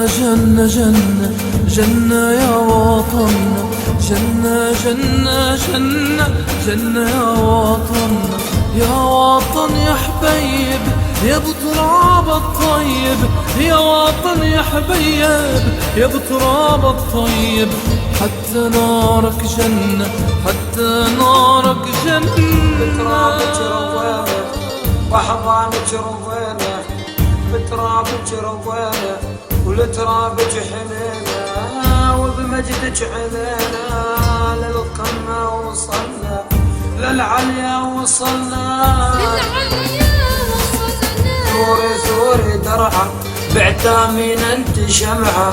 جنة جنة جنة يا وطننا، جنة جنة جنة جنة يا وطننا، يا وطن يا حبيب يا بتراب الطيب، يا وطن يا حبيب يا بتراب الطيب، حتى نارك جنة حتى نارك جنة. بترابك روينا وحضانك روينا، بترابك روينا ولترابك حنينا، وبمجدك علينا للقمة وصلنا، للعليا وصلنا، ثوري ثوري درعا بعتامين انت شمعة،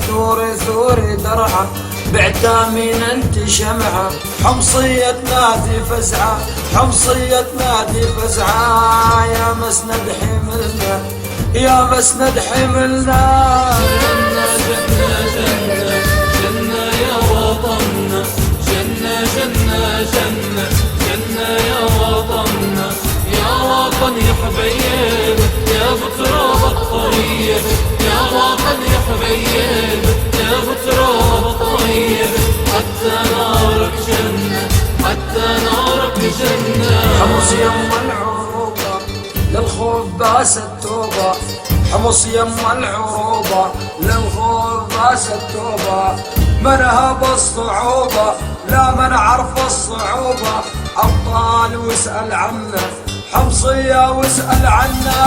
ثوري ثوري درعا بعتامين انت شمعة، حمصية نادي فزعة حمصية نادي فزعة، يا مسند حملنا يا مسند حملنا. جنة جنة جنة جنة يا وطننا، جنة جنة جنة جنة يا وطننا، يا وطن يا حبيب يا بتراب الطيب، يا وطن يا حبيب يا بتراب الطيب، حتى نارك جنة حتى نارك جنة. حمص يم العروبة للخوف باس التوبة، حمص يم العروبة للخوف باس التوبة، منها بالصعوبة لا من عرف الصعوبة، أبطال واسأل عنا حمصية واسأل عنا،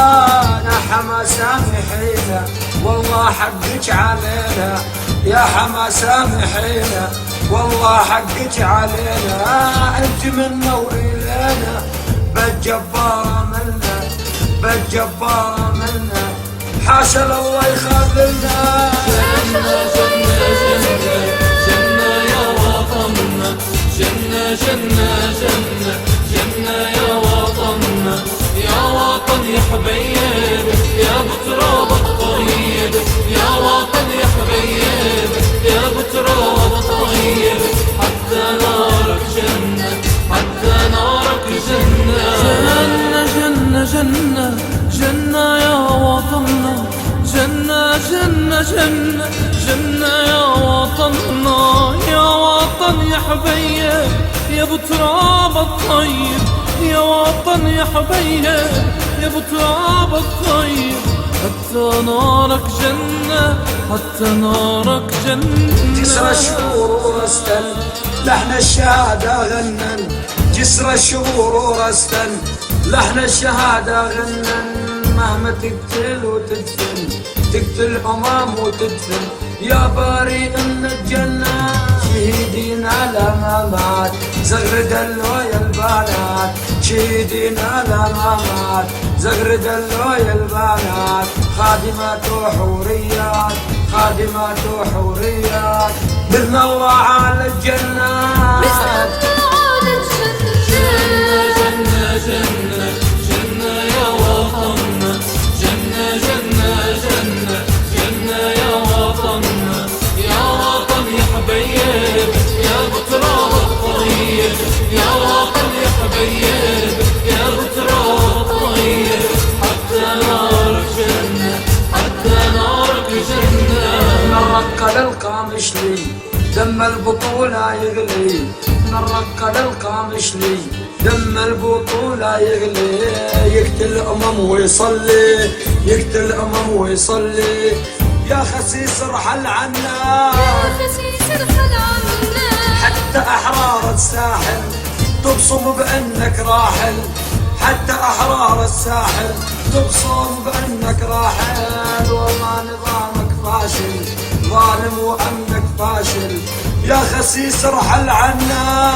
يا حما سامحينا والله حقك علينا، يا حما سامحينا والله حقك علينا، انت منا وإلينا بالجبارة منا بالجبارة منا، حاشا الله يخذلنا. جنة جنة جنة جنة يا وطننا، جنة جنة جنة جنة يا وطننا، يا وطن يا حبيب يا بتراب الطيب، يا وطن يا حبيب يا بتراب الطيب، حتى نارك جنة حتى نارك جنة. جنة جنة جنة جنة يا وطننا، جنة جنة جنة جنة يا وطننا، يا وطن يا حبيب يا بتراب الطيب، يا وطن يا حبيب يا بتراب الطيب، حتى نارك جنة حتى نارك جنة. جسر الشهور ورستن لحن الشهادة غنن، جسر الشهور ورستن لحن الشهادة غنن، مهما تقتل وتدفن تقتل أمام وتدفن، يا بريء من الجنة شهيدينا لما مات زغر دلويا البنات، شهيدينا لما مات زغر دلويا البنات، خادمات وحوريات خادمات وحوريات، بإذن الله على الجنة جنة جنة جنة جنة يا وطننا، جنة جنة جنة جنة يا وطننا، يا وطن يا حبيب يا بتراب الطيب، يا وطن يا حبيب يا بتراب الطيب، حتى نارك جنة حتى نارك جنة. نرق للقامش لي دم البطولة يغلي، نرق للقامش لي دم البطولة يغلي، يقتل أمم ويصلي يقتل أمم ويصلي، يا خسيس ارحل عنا يا خسيس ارحل عنا، حتى أحرار الساحل تبصم بأنك راحل، حتى أحرار الساحل تبصم بأنك راحل، والله نظامك فاشل ظالم وأمنك فاشل، يا خسيس ارحل عنا.